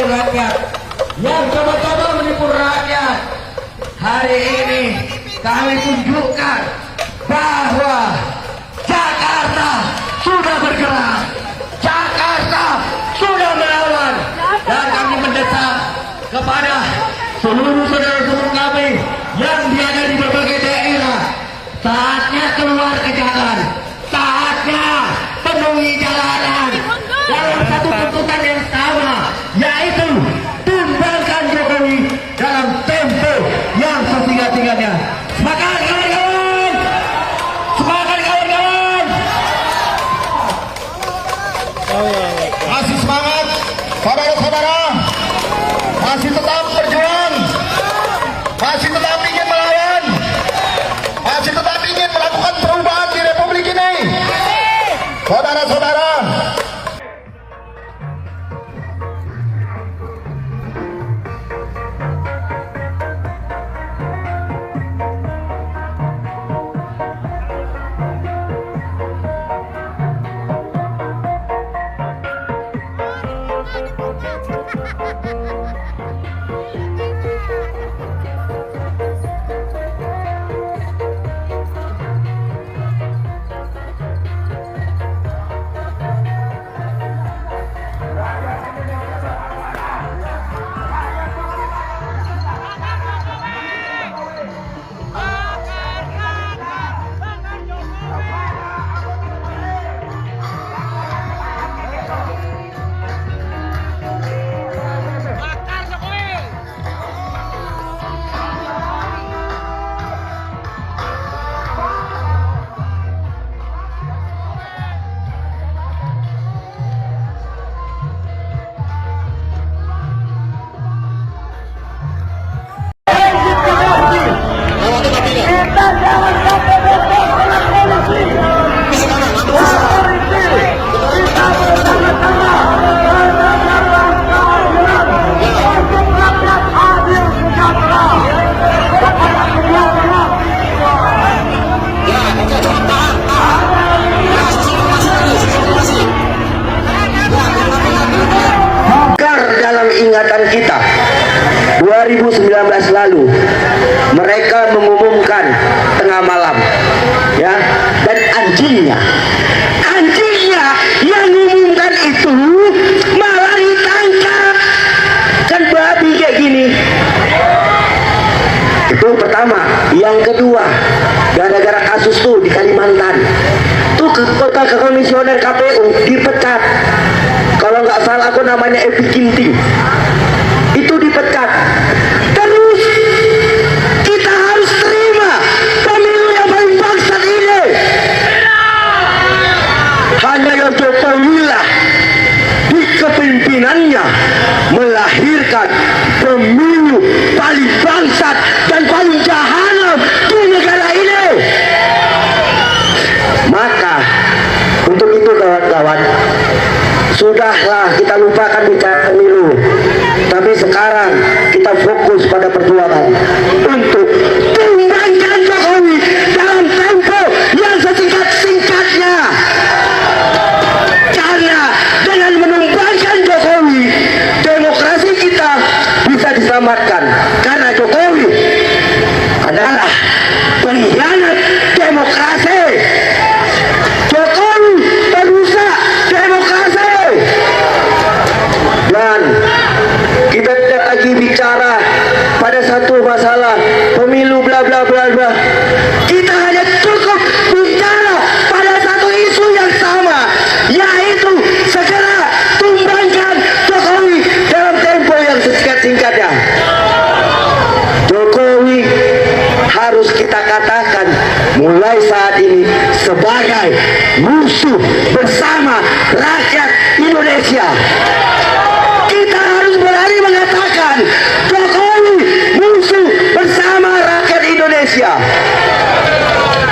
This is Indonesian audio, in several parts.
wakil rakyat yang coba-coba menipu rakyat. Hari ini kami tunjukkan bahwa Jakarta sudah bergerak, Jakarta sudah melawan, dan kami mendesak kepada seluruh saudara-saudara kami yang berada di berbagai daerah, saatnya keluar ke jalan, saatnya penuhi jalanan dalam satu tuntutan yang sama, yaitu tumbangkan Jokowi dalam tempo yang sesingkat-singkatnya. Semangat kawan-kawan! Semangat kawan-kawan! Masih semangat, saudara-saudara, masih tetap berjuang, masih tetap ingin melawan, masih tetap ingin melakukan perubahan di Republik ini, saudara-saudara. Ingatan kita 2019 lalu mereka mengumumkan tengah malam, ya, dan anjingnya yang mengumumkan itu malah ditangkap. Kan babi kayak gini. Itu pertama. Yang kedua, gara-gara kasus tuh di Kalimantan tuh kota komisioner KPU dipecat. Kalau nggak salah aku namanya Epi Ginting, itu dipecat. Terus kita harus terima pemilu yang paling bangsat ini. Hanya yang Jokowi lah di kepemimpinannya melahirkan pemilu paling bangsat dan paling jahanam di negara ini. Maka untuk itu kawan-kawan, sudahlah kita lupakan bicara pemilu, tapi sekarang kita fokus pada perjuangan untuk tumbangkan Jokowi dalam tempo yang sesingkat-singkatnya. Karena dengan menumbangkan Jokowi, demokrasi kita bisa diselamatkan. Karena Jokowi adalah pengkhianat demokrasi. Jokowi perusak demokrasi. Dan kita tidak lagi bicara pada satu masalah pemilu bla bla bla bla. Kita hanya cukup bicara pada satu isu yang sama, yaitu segera tumbangkan Jokowi dalam tempo yang sesingkat-singkatnya. Jokowi harus kita katakan mulai saat ini sebagai musuh bersama rakyat Indonesia. Kita harus berani mengatakan Jokowi musuh bersama rakyat Indonesia.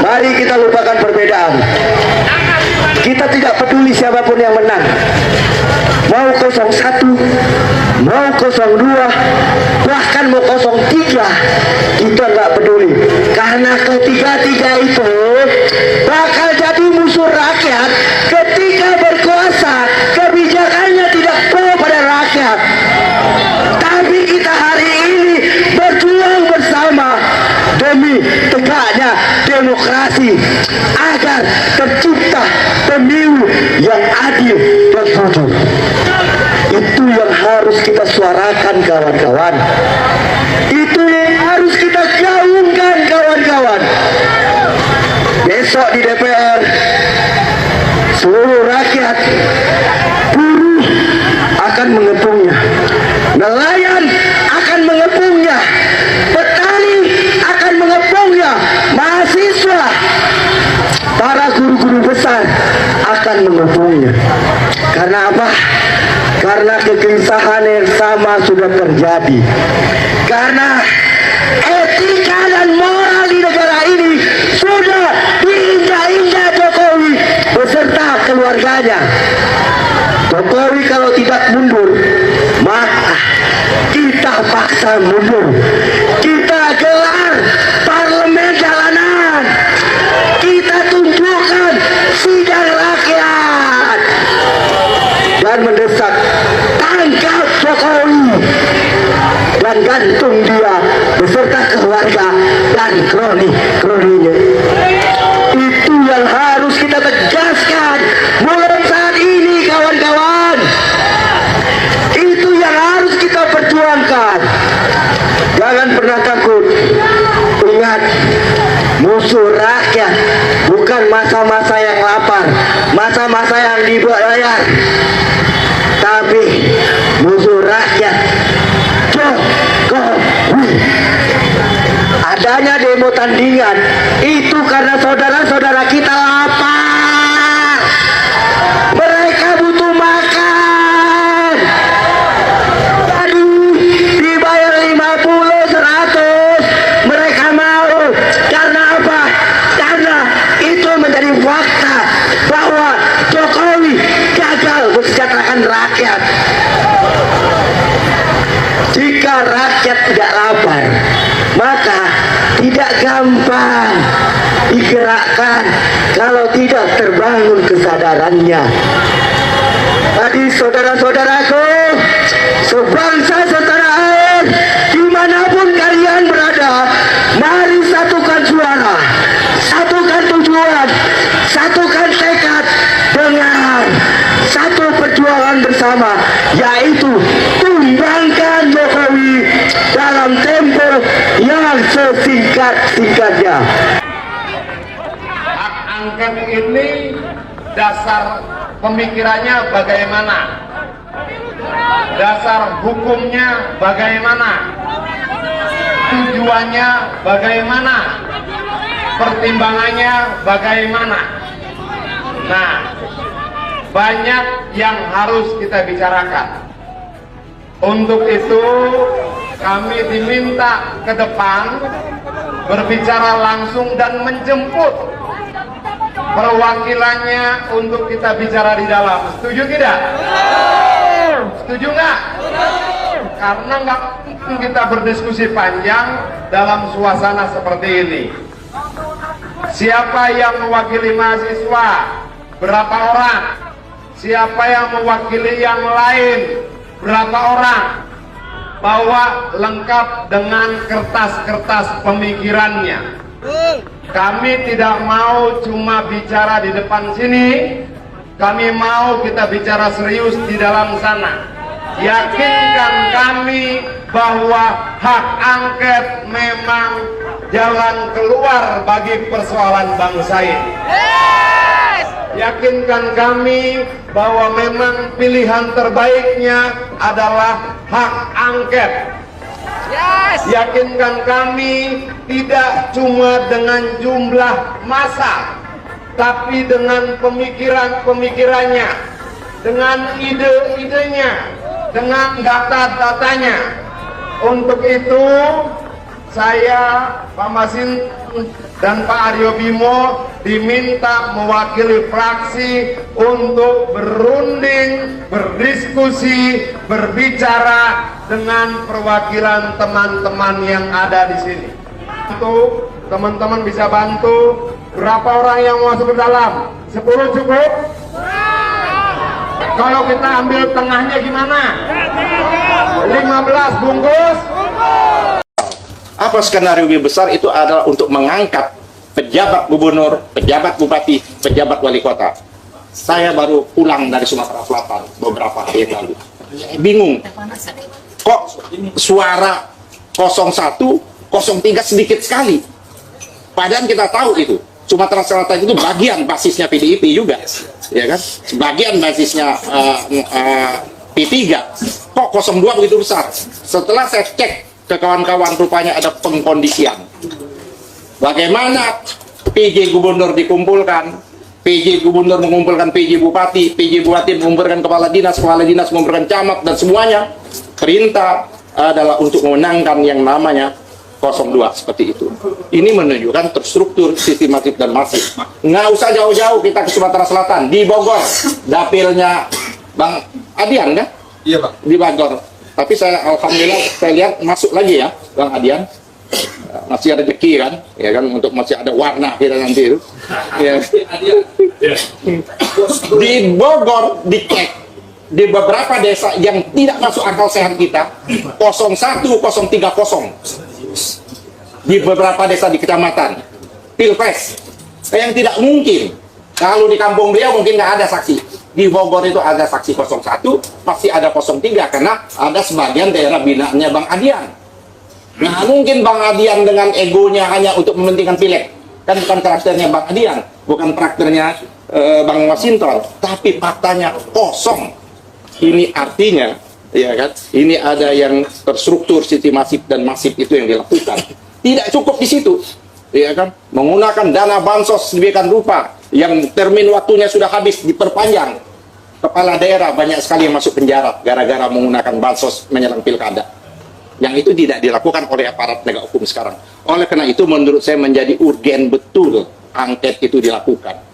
Mari kita lupakan perbedaan. Kita tidak peduli siapapun yang menang, mau 01, mau 02, bahkan mau 03, kita nggak peduli. Karena ketiga-tiga itu bakal jadi musuh rakyat ketika berkuasa, kebijakannya tidak pro pada rakyat. agar tercipta pemilu yang adil dan jujur. Itu yang harus kita suarakan, kawan-kawan. Itu yang harus kita gaungkan, kawan-kawan. Besok di DPR, seluruh rakyat, buruh akan mengepungnya, nelayan akan mengepungnya, petani akan mengepungnya, mahasiswa, para guru-guru besar akan mengepungnya. Karena apa? Karena kegelisahan yang sama sudah terjadi. Karena etika dan moral di negara ini sudah diinjak-injak Jokowi beserta keluarganya. Jokowi kalau tidak mundur, maka kita paksa mundur. Kita gelar parlemen jalanan. Kita tunjukkan sidang rakyat dan mendesak tangkap Jokowi dan gantung dia beserta keluarga dan kroni-kroninya. Itu yang harus kita tegaskan mulai saat ini, kawan-kawan. Itu yang harus kita perjuangkan. Jangan pernah takut. Ingat, musuh rakyat bukan masa-masa yang lapar, masa-masa yang dibayar, tapi musuh rakyat Jokowi. Adanya demo tandingan itu karena saudara-saudara kita lapar. Mereka butuh makan. Aduh, dibayar 50, 100, mereka mau. Karena apa? Karena itu menjadi fakta bahwa Jokowi gagal mensejahterakan rakyat. Jika rakyat tidak lapar, maka tidak gampang digerakkan kalau tidak terbangun kesadarannya. Tadi saudara-saudaraku, sebangsa setanah air, dimanapun kalian berada, mari satukan suara, satukan tujuan, satukan tekad dengan satu perjuangan bersama, yaitu tumbangkan Jokowi dalam tempo yang sesingkat-singkatnya. Hak angket ini dasar pemikirannya bagaimana? Dasar hukumnya bagaimana? Tujuannya bagaimana? Pertimbangannya bagaimana? Nah, banyak yang harus kita bicarakan. Untuk itu kami diminta ke depan berbicara langsung dan menjemput perwakilannya untuk kita bicara di dalam. Setuju tidak? Setuju nggak? Karena nggak mungkin kita berdiskusi panjang dalam suasana seperti ini. Siapa yang mewakili mahasiswa? Berapa orang? Siapa yang mewakili yang lain? Berapa orang? Bawa lengkap dengan kertas-kertas pemikirannya. Kami tidak mau cuma bicara di depan sini. Kami mau kita bicara serius di dalam sana. Yakinkan kami bahwa hak angket memang jalan keluar bagi persoalan bangsa ini. Yakinkan kami bahwa memang pilihan terbaiknya adalah hak angket. Yakinkan kami tidak cuma dengan jumlah massa, tapi dengan pemikiran-pemikirannya, dengan ide-idenya, dengan data-datanya. Untuk itu saya, Pak Masin dan Pak Aryo Bimo diminta mewakili fraksi untuk berunding, berdiskusi, berbicara dengan perwakilan teman-teman yang ada di sini. Untuk teman-teman bisa bantu. Berapa orang yang mau masuk ke dalam? 10 cukup? Kalau kita ambil tengahnya gimana? 15 bungkus? Apa skenario lebih besar itu adalah untuk mengangkat pejabat gubernur, pejabat bupati, pejabat wali kota. Saya baru pulang dari Sumatera Selatan beberapa hari yang lalu. Bingung, kok suara 01, 03 sedikit sekali. Padahal kita tahu itu Sumatera Selatan itu bagian basisnya PDIP juga, ya kan? Sebagian basisnya P3. Kok 02 begitu besar? Setelah saya cek ke kawan-kawan, rupanya ada pengkondisian. Bagaimana PJ gubernur dikumpulkan, PJ gubernur mengumpulkan PJ bupati mengumpulkan kepala dinas mengumpulkan camat, dan semuanya perintah adalah untuk memenangkan yang namanya 02 seperti itu. Ini menunjukkan terstruktur, sistematik dan masif. Nggak usah jauh-jauh kita ke Sumatera Selatan, di Bogor, dapilnya Bang Adian kan? Iya, Pak. Di Bogor. Tapi saya alhamdulillah saya lihat masuk lagi ya Bang Adian. Masih ada rezeki kan, ya kan, untuk masih ada warna kita nanti itu. Ya. Di Bogor dicek di beberapa desa yang tidak masuk akal sehat kita 01, 030 di beberapa desa di kecamatan pilpres yang tidak mungkin. Kalau di kampung beliau mungkin nggak ada saksi, di Bogor itu ada saksi 01, pasti ada 03 karena ada sebagian daerah binaannya Bang Adian. Nah, mungkin Bang Adian dengan egonya hanya untuk mementingkan pileg. Kan bukan karakternya Bang Adian, bukan karakternya Bang Masinton, tapi faktanya kosong. Ini artinya, ya kan, ini ada yang terstruktur, sistematik dan masif itu yang dilakukan. Tidak cukup di situ, ya kan, menggunakan dana bansos sedemikian rupa yang termin waktunya sudah habis diperpanjang. Kepala daerah banyak sekali yang masuk penjara gara-gara menggunakan bansos menjelang pilkada. Yang itu tidak dilakukan oleh aparat penegak hukum sekarang. Oleh karena itu menurut saya menjadi urgen betul angket itu dilakukan.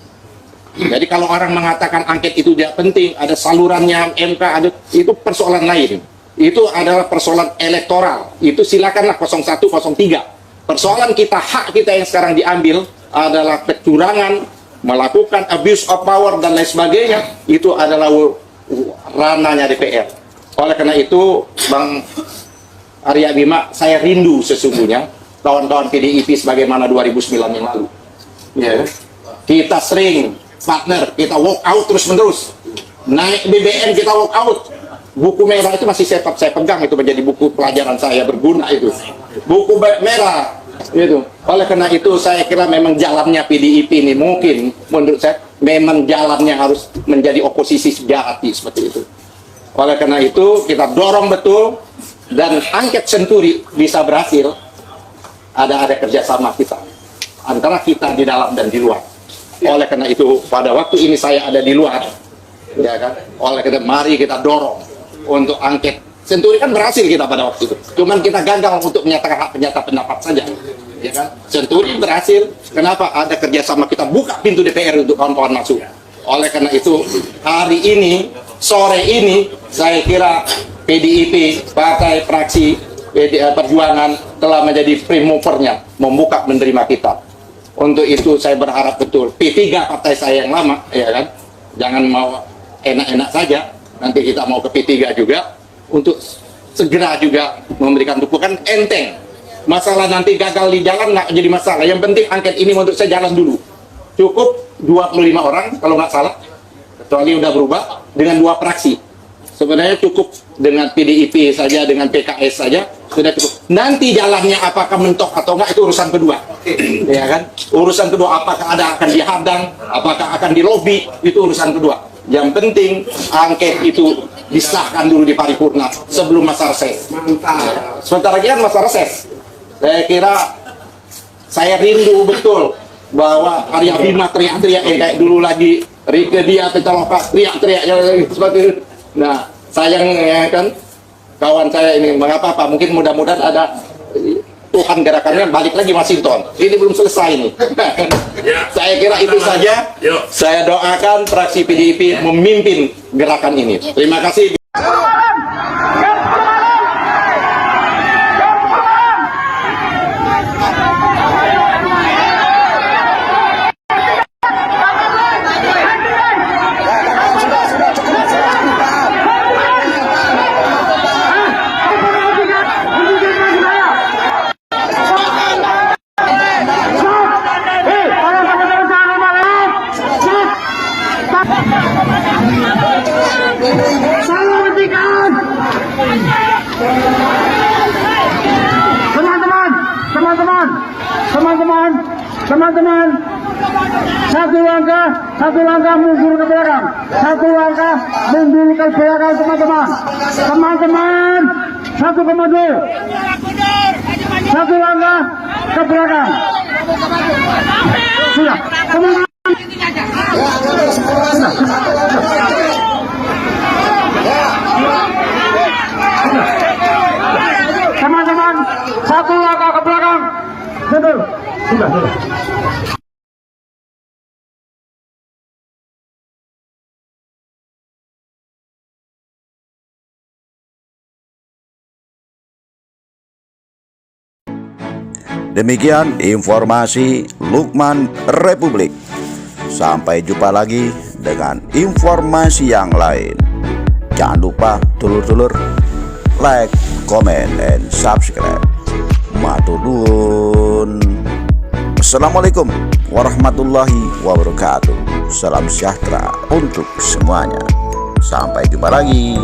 Jadi kalau orang mengatakan angket itu tidak penting, ada salurannya MK, ada, itu persoalan lain. Itu adalah persoalan elektoral. Itu silakanlah 01, 03. Persoalan kita, hak kita yang sekarang diambil adalah kecurangan, melakukan abuse of power dan lain sebagainya. Itu adalah ranahnya DPR. Oleh karena itu, Bang Arya Bima, saya rindu sesungguhnya kawan-kawan PDIP sebagaimana 2009 yang lalu. Ya, kita sering partner, kita walk out terus-menerus. Naik BBM kita walk out. Buku merah itu masih saya pegang, itu menjadi buku pelajaran saya berguna itu. Buku merah itu. Oleh karena itu saya kira memang jalannya PDIP ini mungkin menurut saya memang jalannya harus menjadi oposisi sejati seperti itu. Oleh karena itu kita dorong betul. Dan angket Senturi bisa berhasil, ada kerjasama kita antara kita di dalam dan di luar. Oleh karena itu pada waktu ini saya ada di luar, ya kan. Oleh karena mari kita dorong untuk angket Senturi. Kan berhasil kita pada waktu itu, cuman kita gagal untuk menyatakan hak penyata pendapat saja, ya kan. Senturi berhasil, kenapa? Ada kerjasama, kita buka pintu DPR untuk kawan-kawan masuk. Oleh karena itu hari ini, sore ini, saya kira PDIP, partai fraksi Perjuangan telah menjadi prime movernya, membuka menerima kita. Untuk itu saya berharap betul P3 partai saya yang lama, ya kan, jangan mau enak-enak saja, nanti kita mau ke P3 juga untuk segera juga memberikan dukungan. Enteng masalah nanti gagal di jalan nggak jadi masalah, yang penting angket ini menurut saya jalan dulu. Cukup 25 orang kalau nggak salah, kecuali udah berubah dengan 2 fraksi. Sebenarnya cukup dengan PDIP saja, dengan PKS saja sudah cukup. Nanti jalannya apakah mentok atau enggak itu urusan kedua, ya kan? Urusan kedua, apakah ada akan dihadang, apakah akan dilobi, itu urusan kedua. Yang penting angket itu disahkan dulu di paripurna sebelum masa reses. Mantap. Sebentar lagi kan masa reses. Saya kira saya rindu betul bahwa Arya Bima teriak-teriak kayak dulu lagi, Rike dia Pitaloka teriak-teriak seperti itu. Nah, sayang ya kan, kawan saya ini mengapa-apa, mungkin mudah-mudahan ada Tuhan gerakannya balik lagi Masinton. Ini belum selesai nih. Ya. Saya kira itu saja. Saya doakan fraksi PDIP memimpin gerakan ini. Terima kasih. Teman-teman, satu langkah mundur ke belakang. Satu langkah mundur ke belakang, teman-teman. Teman-teman, 1,2. Satu langkah ke belakang. Sudah, teman-teman. Teman-teman, satu langkah ke belakang. Betul. Sudah. Demikian informasi Lukman Republik. Sampai jumpa lagi dengan informasi yang lain. Jangan lupa dulur-dulur like, comment, and subscribe. Matur nuwun. Assalamualaikum warahmatullahi wabarakatuh. Salam sejahtera untuk semuanya. Sampai jumpa lagi.